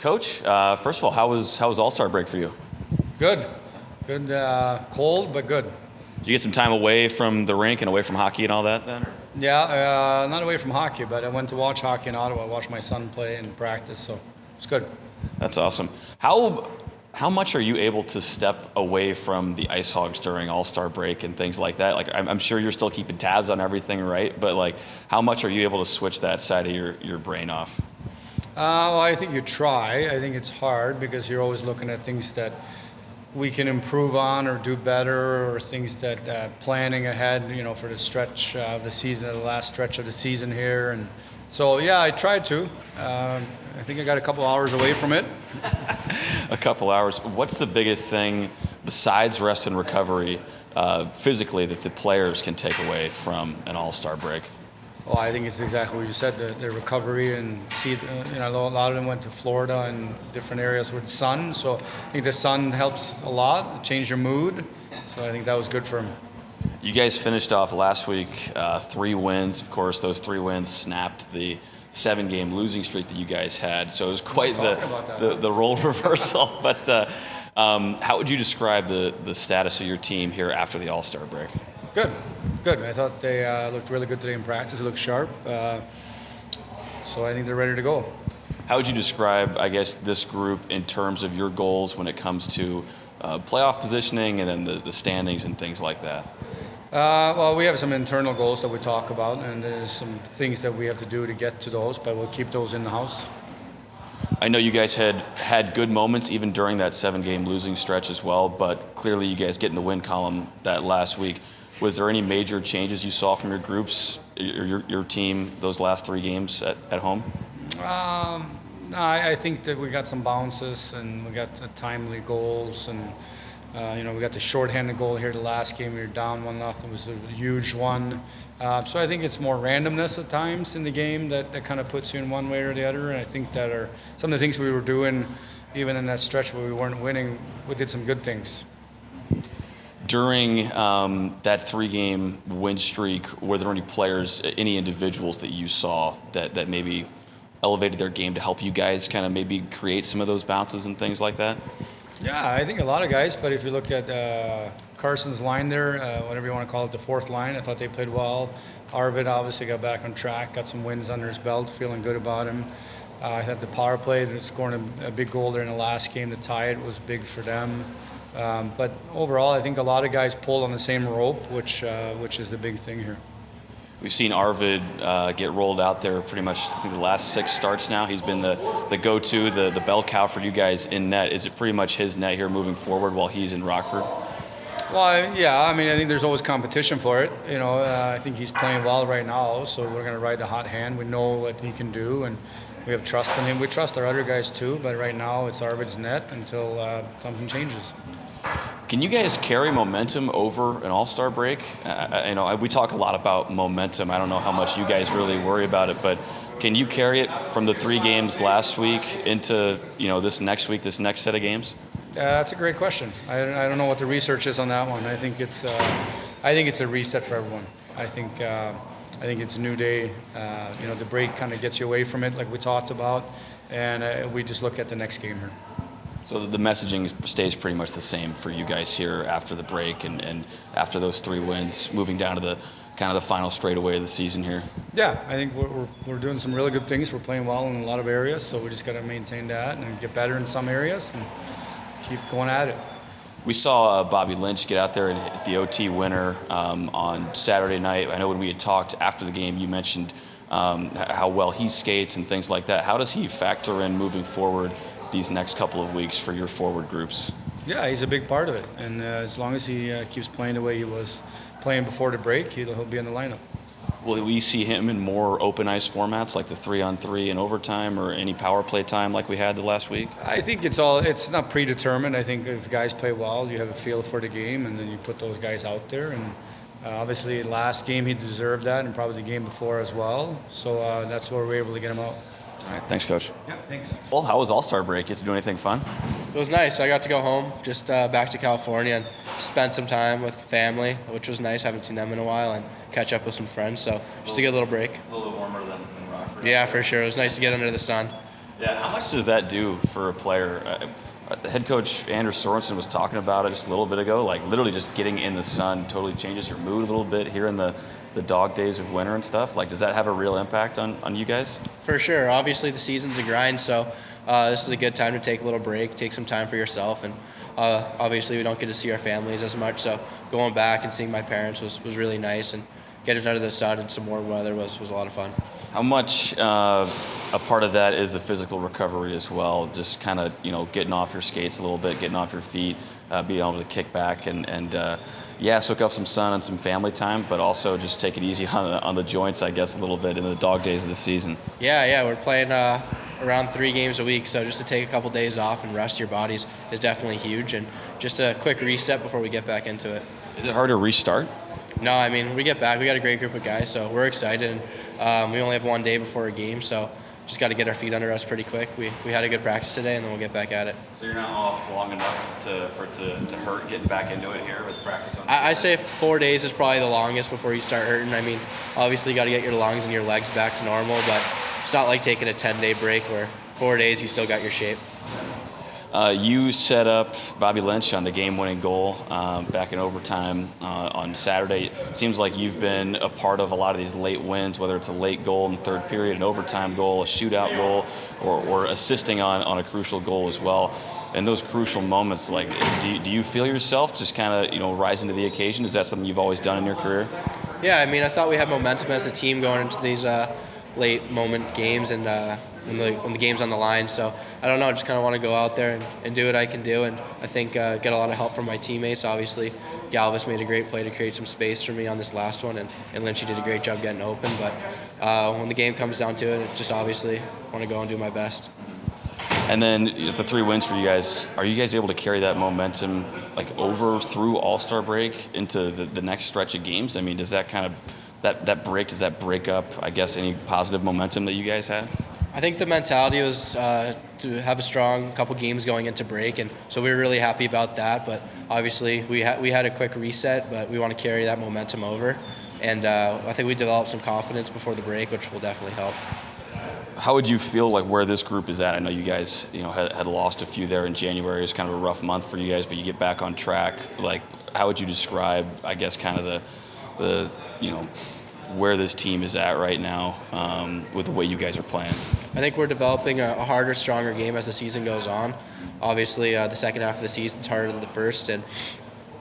Coach, first of all, how was All-Star break for you? Good. Cold, but good. Did you get some time away from the rink and away from hockey and all that then? Yeah, not away from hockey, but I went to watch hockey in Ottawa, watch my son play and practice, so it's good. That's awesome. How much are you able to step away from the IceHogs during All-Star break and things like that? Like, I'm sure you're still keeping tabs on everything, right? But like, how much are you able to switch that side of your brain off? Well, I think you try. I think it's hard because you're always looking at things that we can improve on or do better, or things that planning ahead, for the stretch of the season, the last stretch of the season here. And so, yeah, I tried to. I think I got a couple hours away from it. A couple hours. What's the biggest thing besides rest and recovery physically that the players can take away from an All-Star break? Well, I think it's exactly what you said, the recovery, and a lot of them went to Florida and different areas with sun, so I think the sun helps a lot, change your mood, so I think that was good for them. You guys finished off last week 3 wins. Of course, those 3 wins snapped the 7-game losing streak that you guys had, so it was quite the role reversal. But how would you describe the status of your team here after the All-Star break? Good. I thought they looked really good today in practice. They looked sharp. So I think they're ready to go. How would you describe, I guess, this group in terms of your goals when it comes to playoff positioning and then the standings and things like that? Well, we have some internal goals that we talk about, and there's some things that we have to do to get to those, but we'll keep those in the house. I know you guys had good moments even during that 7-game losing stretch as well, but clearly you guys get in the win column that last week. Was there any major changes you saw from your groups, your team, those last 3 games at home? No, I think that we got some bounces and we got timely goals, and we got the shorthanded goal here the last game. We were down 1-0. It was a huge one. So I think it's more randomness at times in the game that kind of puts you in one way or the other. And I think that are some of the things we were doing, even in that stretch where we weren't winning, we did some good things. During that 3-game win streak, were there any players, any individuals that you saw that maybe elevated their game to help you guys kind of maybe create some of those bounces and things like that? Yeah, I think a lot of guys, but if you look at Carson's line there, whatever you want to call it, the 4th line, I thought they played well. Arvid obviously got back on track, got some wins under his belt, feeling good about him. I thought the power play, scoring a big goal there in the last game to tie it was big for them. But overall, I think a lot of guys pulled on the same rope, which is the big thing here. We've seen Arvid get rolled out there pretty much, I think, the last 6 starts now. He's been the go-to, the bell cow for you guys in net. Is it pretty much his net here moving forward while he's in Rockford? Well, yeah, I mean, I think there's always competition for it. I think he's playing well right now, so we're going to ride the hot hand. We know what he can do, and we have trust in him. We trust our other guys too, but right now it's Arvid's net until something changes. Can you guys carry momentum over an All-Star break? We talk a lot about momentum. I don't know how much you guys really worry about it, but can you carry it from the 3 games last week into this next week, this next set of games? That's a great question. I don't know what the research is on that one. I think it's a reset for everyone. I think it's a new day. The break kind of gets you away from it, like we talked about, and we just look at the next game here. So the messaging stays pretty much the same for you guys here after the break and after those 3 wins, moving down to the kind of the final straightaway of the season here. Yeah, I think we're doing some really good things. We're playing well in a lot of areas, so we just got to maintain that and get better in some areas and keep going at it. We saw Bobby Lynch get out there and hit the OT winner on Saturday night. I know when we had talked after the game, you mentioned how well he skates and things like that. How does he factor in moving forward these next couple of weeks for your forward groups? Yeah, he's a big part of it, and as long as he keeps playing the way he was playing before the break, he'll be in the lineup. Will we see him in more open ice formats like the 3-on-3 in overtime or any power play time like we had the last week? I think it's not predetermined. I think if guys play well, you have a feel for the game, and then you put those guys out there. And obviously, last game he deserved that, and probably the game before as well. So that's where we're able to get him out. All right, thanks, Coach. Yeah, thanks. Well, how was All-Star break? Get to do anything fun? It was nice. I got to go home, just back to California, and spend some time with family, which was nice. Haven't seen them in a while, and catch up with some friends. So just to get a little break. A little bit warmer than Rockford. Yeah, for sure. It was nice to get under the sun. Yeah, how much does that do for a player? The head coach Andrew Sorensen was talking about it just a little bit ago. Like literally, just getting in the sun totally changes your mood a little bit here in the dog days of winter and stuff. Like, does that have a real impact on you guys? For sure. Obviously, the season's a grind, so this is a good time to take a little break, take some time for yourself, and obviously we don't get to see our families as much. So going back and seeing my parents was really nice, and getting under the sun in some warm weather was a lot of fun. How much a part of that is the physical recovery as well? Just kind of getting off your skates a little bit, getting off your feet, being able to kick back and soak up some sun and some family time, but also just take it easy on the joints, I guess, a little bit in the dog days of the season. Yeah, we're playing around 3 games a week, so just to take a couple days off and rest your bodies is definitely huge, and just a quick reset before we get back into it. Is it hard to restart? No, I mean, we get back. We got a great group of guys, so we're excited. And, we only have 1 day before a game, so just got to get our feet under us pretty quick. We had a good practice today, and then we'll get back at it. So you're not off long enough for it to hurt getting back into it here with practice on? I say 4 days is probably the longest before you start hurting. I mean, obviously you got to get your lungs and your legs back to normal, but it's not like taking a 10-day break where 4 days you still got your shape. You set up Bobby Lynch on the game-winning goal back in overtime on Saturday. It seems like you've been a part of a lot of these late wins, whether it's a late goal in the third period, an overtime goal, a shootout goal, or assisting on a crucial goal as well. In those crucial moments, like, do you feel yourself just kind of rising to the occasion? Is that something you've always done in your career? Yeah, I mean, I thought we had momentum as a team going into these late moment games and when the game's on the line. So I don't know, I just kind of want to go out there and do what I can do, and I think get a lot of help from my teammates. Obviously, Galvis made a great play to create some space for me on this last one, and Lynchy did a great job getting open. But when the game comes down to it, it's just obviously want to go and do my best. And then the 3 wins for you guys, are you guys able to carry that momentum over through All-Star break into the next stretch of games? I mean, does that kind of that break up, I guess, any positive momentum that you guys had? I think the mentality was to have a strong couple games going into break, and so we were really happy about that. But obviously, we had a quick reset, but we want to carry that momentum over. And I think we developed some confidence before the break, which will definitely help. How would you feel like where this group is at? I know you guys had lost a few there in January. It was kind of a rough month for you guys, but you get back on track. Like, how would you describe, I guess, kind of the where this team is at right now with the way you guys are playing? I think we're developing a harder, stronger game as the season goes on. Obviously, the second half of the season is harder than the first, and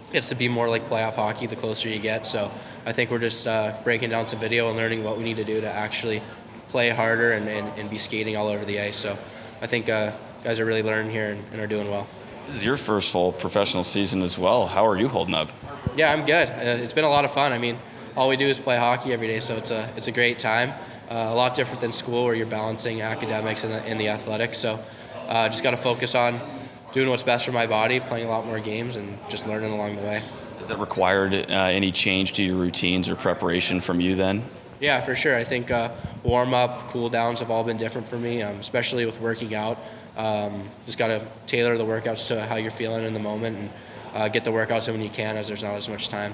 it gets to be more like playoff hockey the closer you get. So I think we're just breaking down some video and learning what we need to do to actually play harder and be skating all over the ice. So I think guys are really learning here and are doing well. This is your first full professional season as well. How are you holding up? Yeah, I'm good. It's been a lot of fun. I mean, all we do is play hockey every day, so it's a great time. A lot different than school where you're balancing academics and the athletics. So just got to focus on doing what's best for my body, playing a lot more games, and just learning along the way. Has that required any change to your routines or preparation from you then? Yeah, for sure. I think warm-up, cool-downs have all been different for me, especially with working out. Just got to tailor the workouts to how you're feeling in the moment and get the workouts in when you can, as there's not as much time.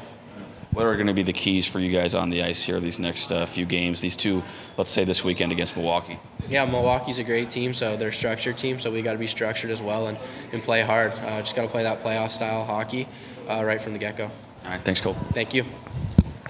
What are going to be the keys for you guys on the ice here these next few games, these 2, let's say this weekend against Milwaukee? Yeah, Milwaukee's a great team, so they're a structured team, so we got to be structured as well and play hard. Just got to play that playoff-style hockey right from the get-go. All right, thanks, Cole. Thank you.